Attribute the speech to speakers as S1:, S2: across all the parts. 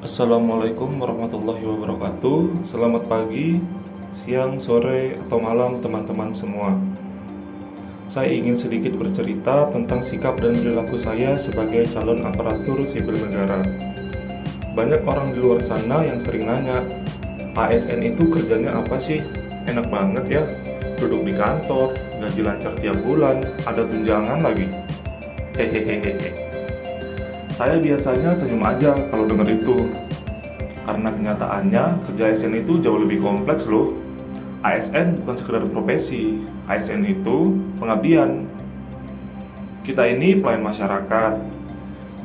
S1: Assalamualaikum warahmatullahi wabarakatuh. Selamat pagi, siang, sore, atau malam teman-teman semua. Saya ingin sedikit bercerita tentang sikap dan perilaku saya sebagai calon aparatur sipil negara. Banyak orang di luar sana yang sering nanya, ASN itu kerjanya apa sih? Enak banget ya, duduk di kantor, gaji lancar tiap bulan, ada tunjangan lagi. Hehehehe. Saya biasanya senyum aja kalau dengar itu. Karena kenyataannya kerja ASN itu jauh lebih kompleks loh. ASN bukan sekedar profesi, ASN itu pengabdian. Kita ini pelayan masyarakat.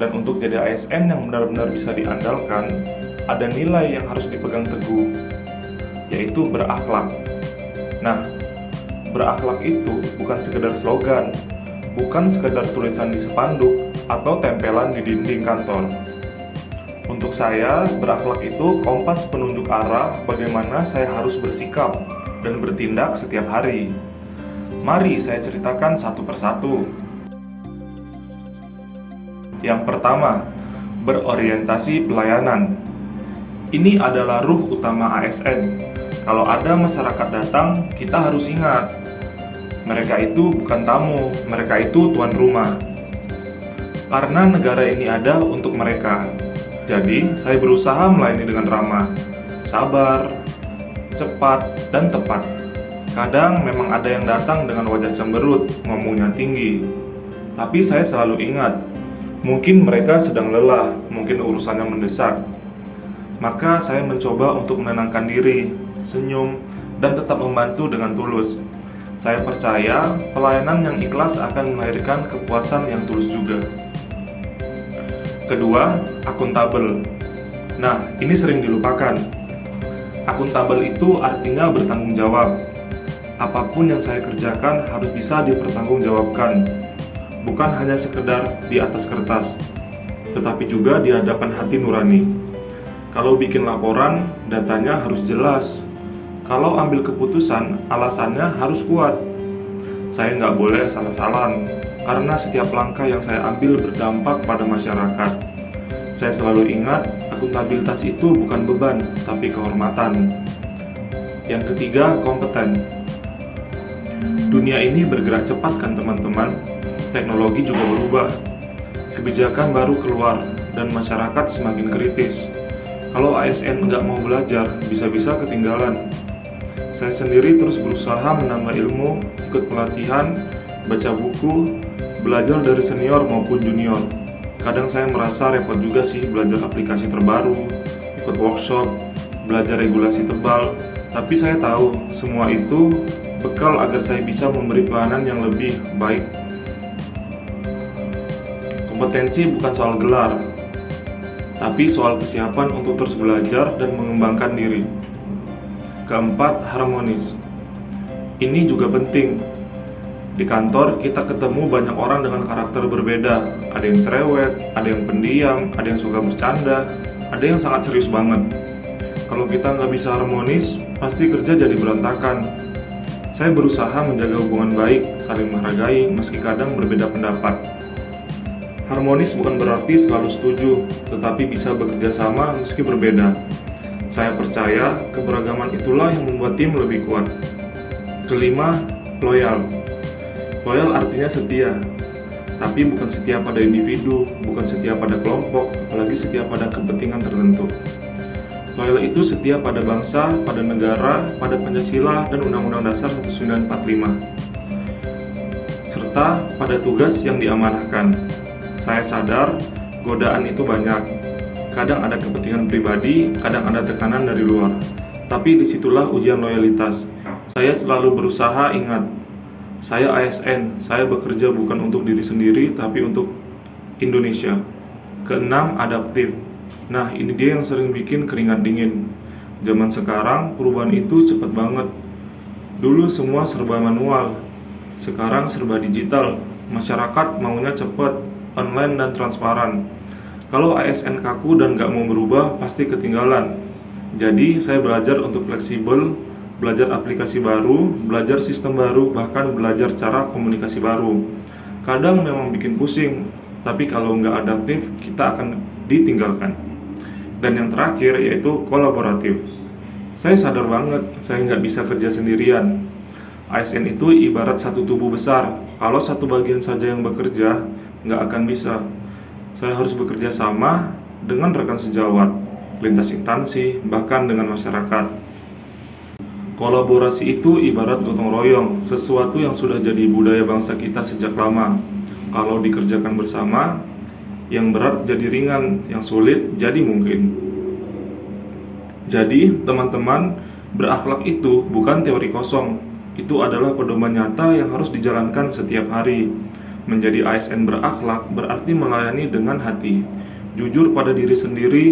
S1: Dan untuk jadi ASN yang benar-benar bisa diandalkan, ada nilai yang harus dipegang teguh, yaitu berakhlak. Nah, berakhlak itu bukan sekedar slogan, bukan sekedar tulisan di spanduk atau tempelan di dinding kantor. Untuk saya, berakhlak itu kompas penunjuk arah bagaimana saya harus bersikap dan bertindak setiap hari. Mari saya ceritakan satu persatu. Yang pertama, berorientasi pelayanan. Ini adalah ruh utama ASN. Kalau ada masyarakat datang, kita harus ingat, mereka itu bukan tamu, mereka itu tuan rumah. Karena negara ini ada untuk mereka. Jadi, saya berusaha melayani dengan ramah, sabar, cepat, dan tepat. Kadang memang ada yang datang dengan wajah cemberut, ngomongnya tinggi. Tapi saya selalu ingat, mungkin mereka sedang lelah, mungkin urusannya mendesak. Maka saya mencoba untuk menenangkan diri, senyum, dan tetap membantu dengan tulus. Saya percaya pelayanan yang ikhlas akan melahirkan kepuasan yang tulus juga. Kedua, akuntabel. Nah, ini sering dilupakan. Akuntabel itu artinya bertanggung jawab. Apapun yang saya kerjakan harus bisa dipertanggungjawabkan. Bukan hanya sekedar di atas kertas, tetapi juga di hadapan hati nurani. Kalau bikin laporan, datanya harus jelas. Kalau ambil keputusan, alasannya harus kuat. Saya nggak boleh salah-salan, karena setiap langkah yang saya ambil berdampak pada masyarakat. Saya selalu ingat, akuntabilitas itu bukan beban, tapi kehormatan. Yang ketiga, kompeten. Dunia ini bergerak cepat kan teman-teman? Teknologi juga berubah. Kebijakan baru keluar, dan masyarakat semakin kritis. Kalau ASN nggak mau belajar, bisa-bisa ketinggalan. Saya sendiri terus berusaha menambah ilmu, ikut pelatihan, baca buku, belajar dari senior maupun junior. Kadang saya merasa repot juga sih belajar aplikasi terbaru, ikut workshop, belajar regulasi tebal. Tapi saya tahu semua itu bekal agar saya bisa memberi pelayanan yang lebih baik. Kompetensi bukan soal gelar, tapi soal kesiapan untuk terus belajar dan mengembangkan diri. Keempat, harmonis. Ini juga penting. Di kantor, kita ketemu banyak orang dengan karakter berbeda. Ada yang cerewet, ada yang pendiam, ada yang suka bercanda, ada yang sangat serius banget. Kalau kita nggak bisa harmonis, pasti kerja jadi berantakan. Saya berusaha menjaga hubungan baik, saling menghargai, meski kadang berbeda pendapat. Harmonis bukan berarti selalu setuju, tetapi bisa bekerja sama meski berbeda. Saya percaya keberagaman itulah yang membuat tim lebih kuat. Kelima, loyal. Loyal artinya setia, tapi bukan setia pada individu, bukan setia pada kelompok, apalagi setia pada kepentingan tertentu. Loyal itu setia pada bangsa, pada negara, pada Pancasila dan Undang-Undang Dasar 1945, serta pada tugas yang diamanahkan. Saya sadar godaan itu banyak. Kadang ada kepentingan pribadi, kadang ada tekanan dari luar. Tapi disitulah ujian loyalitas. Saya selalu berusaha ingat, saya ASN, saya bekerja bukan untuk diri sendiri, tapi untuk Indonesia. Keenam, adaptif. Nah, ini dia yang sering bikin keringat dingin. Zaman sekarang, perubahan itu cepat banget. Dulu semua serba manual, sekarang serba digital. Masyarakat maunya cepat, online dan transparan. Kalau ASN kaku dan gak mau berubah, pasti ketinggalan. Jadi, saya belajar untuk fleksibel, belajar aplikasi baru, belajar sistem baru, bahkan belajar cara komunikasi baru. Kadang memang bikin pusing, tapi kalau nggak adaptif, kita akan ditinggalkan. Dan yang terakhir yaitu kolaboratif. Saya sadar banget, saya nggak bisa kerja sendirian. ASN itu ibarat satu tubuh besar. Kalau satu bagian saja yang bekerja, nggak akan bisa. Saya harus bekerja sama dengan rekan sejawat, lintas instansi, bahkan dengan masyarakat. Kolaborasi itu ibarat gotong royong, sesuatu yang sudah jadi budaya bangsa kita sejak lama. Kalau dikerjakan bersama, yang berat jadi ringan, yang sulit jadi mungkin. Jadi, teman-teman, berakhlak itu bukan teori kosong. Itu adalah pedoman nyata yang harus dijalankan setiap hari. Menjadi ASN berakhlak berarti melayani dengan hati, jujur pada diri sendiri,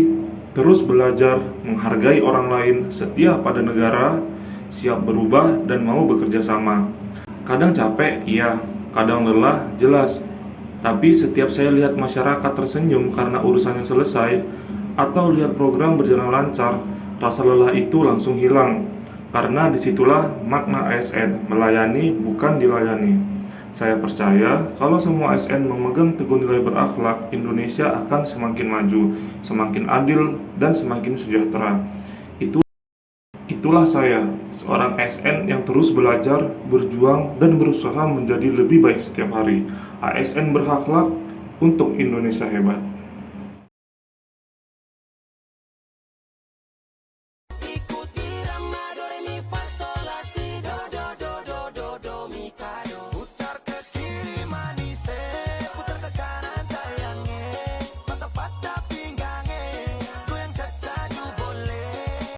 S1: terus belajar, menghargai orang lain, setia pada negara, siap berubah dan mau bekerja sama. Kadang capek, iya, kadang lelah, jelas. Tapi setiap saya lihat masyarakat tersenyum karena urusannya selesai, atau lihat program berjalan lancar, rasa lelah itu langsung hilang. Karena disitulah makna ASN, melayani bukan dilayani. Saya percaya kalau semua ASN memegang teguh nilai berakhlak, Indonesia akan semakin maju, semakin adil, dan semakin sejahtera. Itulah saya, seorang ASN yang terus belajar, berjuang, dan berusaha menjadi lebih baik setiap hari. ASN berakhlak untuk Indonesia hebat.